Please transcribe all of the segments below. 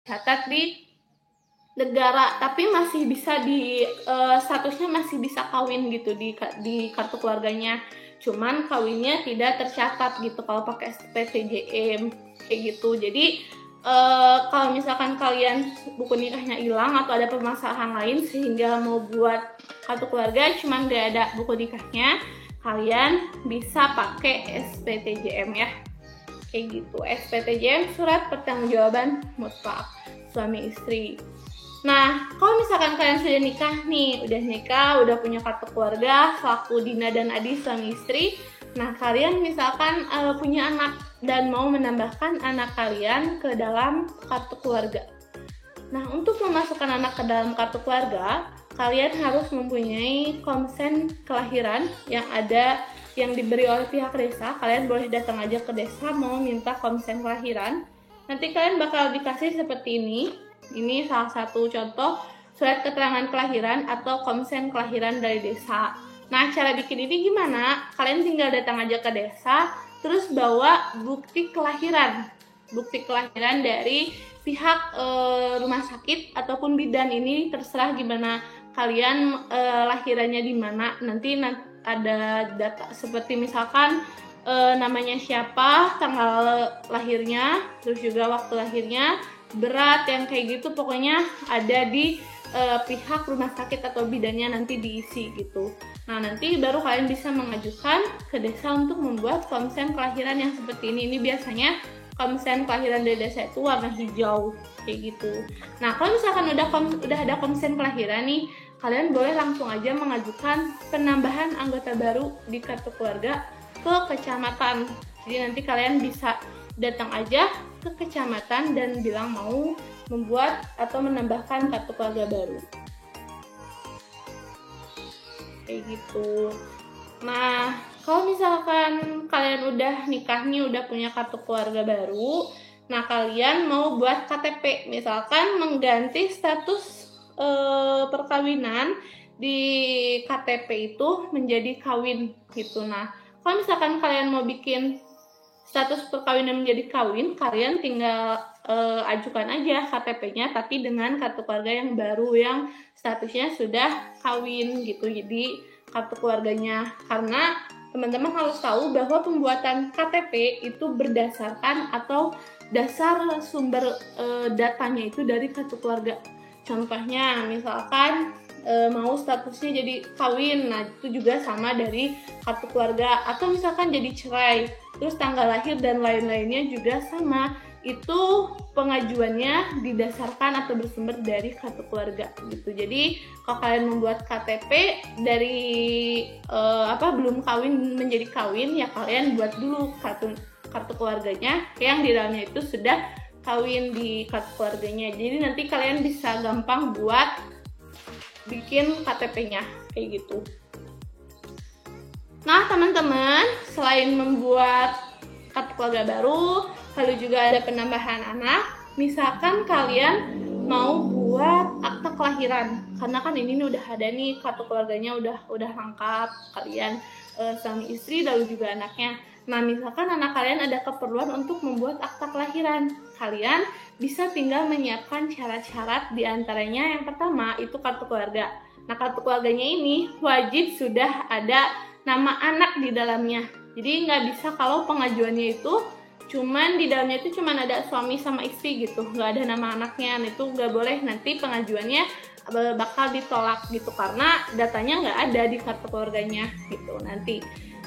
catat di negara, tapi masih bisa statusnya masih bisa kawin gitu di kartu keluarganya. Cuman kawinnya tidak tercatat gitu kalau pakai SPTJM kayak gitu. Jadi kalau misalkan kalian buku nikahnya hilang atau ada permasalahan lain sehingga mau buat kartu keluarga cuman gak ada buku nikahnya, kalian bisa pakai SPTJM ya. Kayak gitu. SPTJM, surat pertanggungjawaban mutlak suami istri. Nah, kalau misalkan kalian sudah nikah, udah punya kartu keluarga, selaku Dina dan Adi suami istri. Nah, kalian misalkan punya anak dan mau menambahkan anak kalian ke dalam kartu keluarga. Nah, untuk memasukkan anak ke dalam kartu keluarga, kalian harus mempunyai komsen kelahiran yang diberi oleh pihak desa. Kalian boleh datang aja ke desa mau minta komsen kelahiran. Nanti kalian bakal dikasih seperti ini. Ini salah satu contoh surat keterangan kelahiran atau komsen kelahiran dari desa. Nah, cara bikin ini gimana? Kalian tinggal datang aja ke desa, terus bawa bukti kelahiran. Bukti kelahiran dari pihak rumah sakit ataupun bidan, ini terserah gimana kalian lahirannya di mana. Nanti ada data seperti misalkan namanya siapa, tanggal lahirnya, terus juga waktu lahirnya, berat, yang kayak gitu pokoknya ada di pihak rumah sakit atau bidannya nanti diisi gitu. Nah, nanti baru kalian bisa mengajukan ke desa untuk membuat komsen kelahiran yang seperti ini. Ini biasanya komsen kelahiran dari desa itu warna hijau kayak gitu. Nah, kalau misalkan udah ada komsen kelahiran nih, kalian boleh langsung aja mengajukan penambahan anggota baru di kartu keluarga ke kecamatan. Jadi nanti kalian bisa datang aja ke kecamatan dan bilang mau membuat atau menambahkan kartu keluarga baru. Kayak gitu. Nah, kalau misalkan kalian udah nikah nih, udah punya kartu keluarga baru, nah kalian mau buat KTP, misalkan mengganti status perkawinan di KTP itu menjadi kawin gitu. Nah, kalau misalkan kalian mau bikin status perkawinan menjadi kawin, kalian tinggal ajukan aja KTP-nya tapi dengan kartu keluarga yang baru yang statusnya sudah kawin gitu. Jadi kartu keluarganya, karena teman-teman harus tahu bahwa pembuatan KTP itu berdasarkan atau dasar sumber datanya itu dari kartu keluarga. Contohnya misalkan mau statusnya jadi kawin, nah itu juga sama dari kartu keluarga. Atau misalkan jadi cerai, terus tanggal lahir dan lain-lainnya juga sama, itu pengajuannya didasarkan atau bersumber dari kartu keluarga gitu. Jadi kalau kalian membuat KTP dari belum kawin menjadi kawin, ya kalian buat dulu kartu keluarganya yang di dalamnya itu sudah kawin di kartu keluarganya. Jadi nanti kalian bisa gampang buat bikin KTP-nya kayak gitu. Nah, teman-teman, selain membuat kartu keluarga baru, lalu juga ada penambahan anak. Misalkan kalian mau buat akta kelahiran, karena kan ini udah ada nih kartu keluarganya udah lengkap, kalian suami istri lalu juga anaknya. Nah, misalkan anak kalian ada keperluan untuk membuat akta kelahiran, kalian bisa tinggal menyiapkan syarat-syarat, diantaranya yang pertama itu kartu keluarga. Nah, kartu keluarganya ini wajib sudah ada nama anak di dalamnya. Jadi nggak bisa kalau pengajuannya itu di dalamnya itu cuman ada suami sama istri gitu, nggak ada nama anaknya. Nah, itu nggak boleh, nanti pengajuannya bakal ditolak gitu karena datanya nggak ada di kartu keluarganya gitu nanti.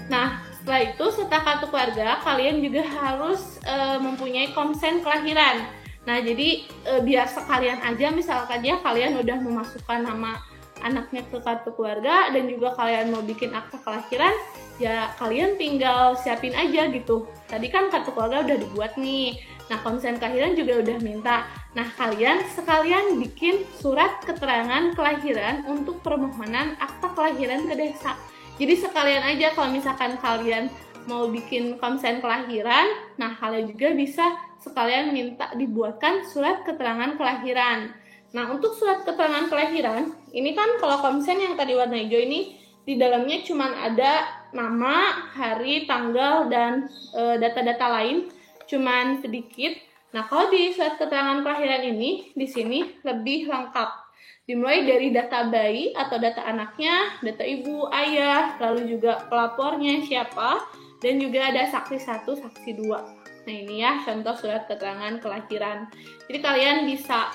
Nah, setelah itu setelah kartu keluarga, kalian juga harus mempunyai komsen kelahiran. Nah, jadi biar sekalian aja, misalkan ya kalian udah memasukkan nama anaknya ke kartu keluarga dan juga kalian mau bikin akta kelahiran, ya kalian tinggal siapin aja gitu. Tadi kan kartu keluarga udah dibuat nih, nah komsen kelahiran juga udah minta. Nah, kalian sekalian bikin surat keterangan kelahiran untuk permohonan akta kelahiran ke desa. Jadi sekalian aja kalau misalkan kalian mau bikin komsen kelahiran, nah kalian juga bisa sekalian minta dibuatkan surat keterangan kelahiran. Nah, untuk surat keterangan kelahiran, ini kan kalau komsen yang tadi warna hijau ini, di dalamnya cuma ada nama, hari, tanggal, dan data-data lain, cuman sedikit. Nah, kalau di surat keterangan kelahiran ini, di sini lebih lengkap. Dimulai dari data bayi atau data anaknya, data ibu, ayah, lalu juga pelapornya siapa, dan juga ada saksi 1, saksi 2. Nah, ini ya contoh surat keterangan kelahiran. Jadi kalian bisa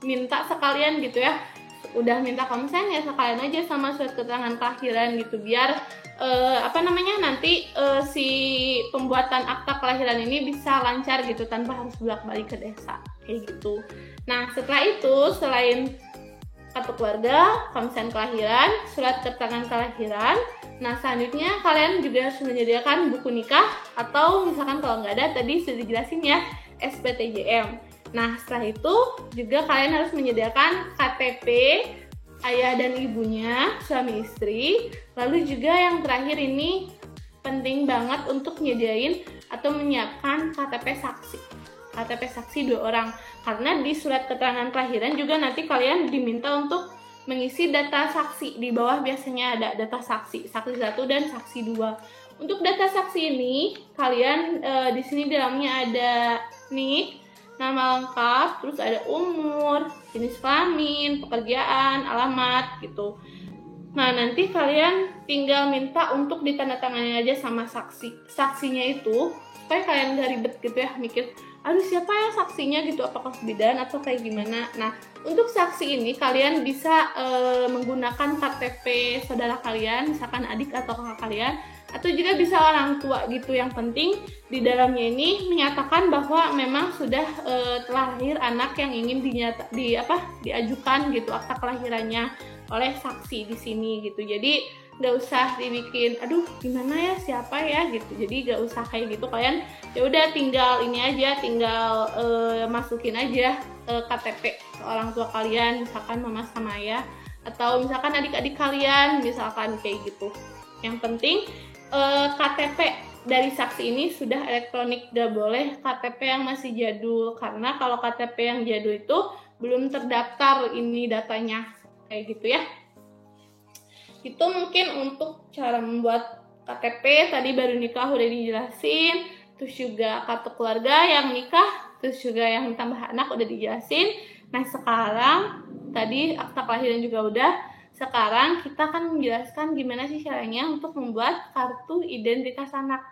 minta sekalian gitu ya. Udah minta konsen ya sekalian aja sama surat keterangan kelahiran gitu, biar nanti si pembuatan akta kelahiran ini bisa lancar gitu tanpa harus bolak-balik ke desa kayak gitu. Nah, setelah itu selain kartu keluarga, konsen kelahiran, surat keterangan kelahiran, nah selanjutnya kalian juga harus menyediakan buku nikah atau misalkan kalau nggak ada tadi sudah dijelasin ya SPTJM. Nah, setelah itu juga kalian harus menyediakan KTP ayah dan ibunya, suami istri. Lalu juga yang terakhir ini penting banget untuk nyediain atau menyiapkan KTP saksi. KTP saksi 2 orang. Karena di surat keterangan kelahiran juga nanti kalian diminta untuk mengisi data saksi. Di bawah biasanya ada data saksi, saksi 1 dan saksi 2. Untuk data saksi ini, kalian di sini di dalamnya ada nik, nama lengkap, terus ada umur, jenis kelamin, pekerjaan, alamat gitu. Nah, nanti kalian tinggal minta untuk ditandatangani aja sama saksi. Saksinya itu supaya kalian gak ribet gitu ya mikir, aduh siapa ya saksinya gitu, apakah bidan atau kayak gimana. Nah, untuk saksi ini kalian bisa menggunakan KTP saudara kalian, misalkan adik atau kakak kalian, atau juga bisa orang tua gitu. Yang penting di dalamnya ini menyatakan bahwa memang sudah telah lahir anak yang ingin diajukan gitu akta kelahirannya oleh saksi di sini gitu. Jadi nggak usah dibikin aduh gimana ya siapa ya gitu. Jadi nggak usah kayak gitu, kalian ya udah tinggal ini aja, tinggal masukin aja KTP orang tua kalian, misalkan mama sama ayah, atau misalkan adik-adik kalian, misalkan kayak gitu. Yang penting KTP dari saksi ini sudah elektronik, gak boleh KTP yang masih jadul, karena kalau KTP yang jadul itu belum terdaftar ini datanya kayak gitu ya. Itu mungkin untuk cara membuat KTP. Tadi baru nikah udah dijelasin, terus juga kartu keluarga yang nikah, terus juga yang tambah anak udah dijelasin. Nah, sekarang tadi akta kelahiran juga udah. Sekarang kita akan menjelaskan gimana sih caranya untuk membuat kartu identitas anak.